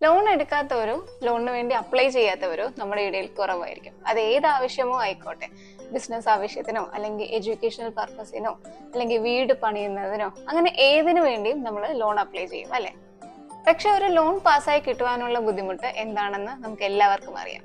Loan എടുക്കാത്തവരോ ലോണിന് വേണ്ടി apply ചെയ്യാത്തവരോ നമ്മുടെ ഇടയിൽ കുറവായിരിക്കും. അത് ഏത് ആവശ്യമോ ആയിക്കോട്ടെ, ബിസിനസ് ആവശ്യത്തിനോ അല്ലെങ്കിൽ എഡ്യൂക്കേഷണൽ പർപ്പസിനോ അല്ലെങ്കിൽ വീട് പണിയുന്നതിനോ അങ്ങനെ ഏതിനു വേണ്ടിയും നമ്മൾ ലോൺ അപ്ലൈ ചെയ്യും അല്ലെ. പക്ഷെ ഒരു ലോൺ പാസ്സായി കിട്ടുവാനുള്ള ബുദ്ധിമുട്ട് എന്താണെന്ന് നമുക്ക് എല്ലാവർക്കും അറിയാം.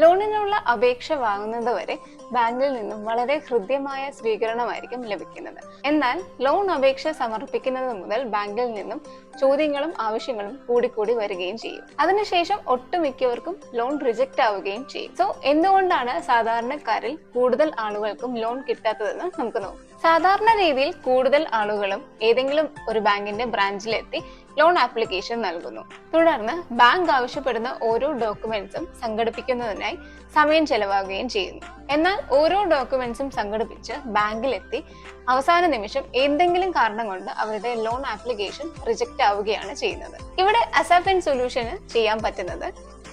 ലോണിനുള്ള അപേക്ഷ വാങ്ങുന്നത് വരെ ബാങ്കിൽ നിന്നും വളരെ ഹൃദ്യമായ സ്വീകരണമായിരിക്കും ലഭിക്കുന്നത്. എന്നാൽ ലോൺ അപേക്ഷ സമർപ്പിക്കുന്നത് മുതൽ ബാങ്കിൽ നിന്നും ചോദ്യങ്ങളും ആവശ്യങ്ങളും കൂടിക്കൂടി വരികയും ചെയ്യും. അതിനുശേഷം ഒട്ടുമിക്കവർക്കും ലോൺ റിജക്റ്റ് ആവുകയും ചെയ്യും. സോ എന്തുകൊണ്ടാണ് സാധാരണക്കാരിൽ കൂടുതൽ ആളുകൾക്കും ലോൺ കിട്ടാത്തതെന്ന് നമുക്ക് നോക്കാം. സാധാരണ രീതിയിൽ കൂടുതൽ ആളുകളും ഏതെങ്കിലും ഒരു ബാങ്കിന്റെ ബ്രാഞ്ചിലെത്തി ലോൺ ആപ്ലിക്കേഷൻ നൽകുന്നു. തുടർന്ന് ബാങ്ക് ആവശ്യപ്പെടുന്ന ഓരോ ഡോക്യുമെന്റ്സും സംഘടിപ്പിക്കുന്നതിനായി സമയം ചെലവാകുകയും ചെയ്യുന്നു. എന്നാൽ ഓരോ ഡോക്യുമെന്റ്സും സംഘടിപ്പിച്ച് ബാങ്കിലെത്തി അവസാന നിമിഷം എന്തെങ്കിലും കാരണം കൊണ്ട് അവരുടെ ലോൺ ആപ്ലിക്കേഷൻ റിജക്റ്റ് ആവുകയാണ് ചെയ്യുന്നത്. ഇവിടെ അസാഫിൻ സൊല്യൂഷന് ചെയ്യാൻ പറ്റുന്നത്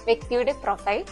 വ്യക്തിയുടെ പ്രൊഫൈൽ,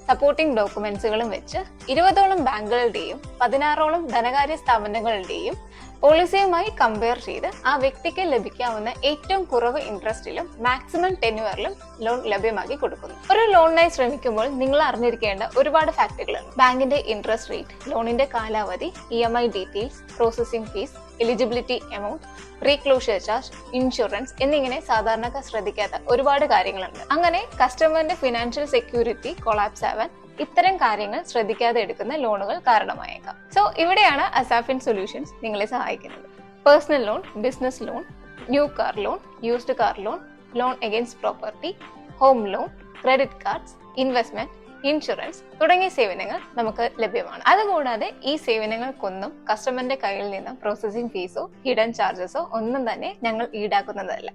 സപ്പോർട്ടിംഗ് ഡോക്യുമെന്റ്സുകളും വെച്ച് 20ഓളം ബാങ്കുകളുടെയും 16ഓളം ധനകാര്യ സ്ഥാപനങ്ങളുടെയും പോളിസിയുമായി കമ്പയർ ചെയ്ത് ആ വ്യക്തിക്ക് ലഭിക്കാവുന്ന ഏറ്റവും കുറവ് ഇൻട്രസ്റ്റിലും മാക്സിമം ടെന്യൂറിലും ലോൺ ലഭ്യമാക്കി കൊടുക്കുന്നു. ഒരു ലോണിനായി ശ്രമിക്കുമ്പോൾ നിങ്ങൾ അറിഞ്ഞിരിക്കേണ്ട ഒരുപാട് ഫാക്ടറുകളുണ്ട്. ബാങ്കിന്റെ ഇൻട്രസ്റ്റ് റേറ്റ്, ലോണിന്റെ കാലാവധി, EMI details, processing fees, eligibility amount, pre closure charge, insurance എന്നിങ്ങനെ സാധാരണക്കാർ ശ്രദ്ധിക്കാത്ത ഒരുപാട് കാര്യങ്ങളുണ്ട്. അങ്ങനെ കസ്റ്റമറിന്റെ ഫിനാൻഷ്യൽ സെക്യൂരിറ്റി കൊളാപ്സ് ആവാൻ ഇത്തരം കാര്യങ്ങൾ ശ്രദ്ധിക്കാതെ എടുക്കുന്ന ലോണുകൾ കാരണമായേക്കാം. സോ ഇവിടെയാണ് അസാഫിൻ സൊല്യൂഷൻസ് നിങ്ങളെ സഹായിക്കുന്നത്. Personal loan, business loan, new car loan, used car loan, loan against property, home loan, credit cards, investment, insurance തുടങ്ങിയ സേവനങ്ങൾ നമുക്ക് ലഭ്യമാണ്. അതുകൂടാതെ ഈ സേവനങ്ങൾക്കൊന്നും കസ്റ്റമറിന്റെ കയ്യിൽ നിന്ന് പ്രോസസിംഗ് ഫീസോ ഹിഡൻ ചാർജസോ ഒന്നും തന്നെ ഞങ്ങൾ ഈടാക്കുന്നതല്ല.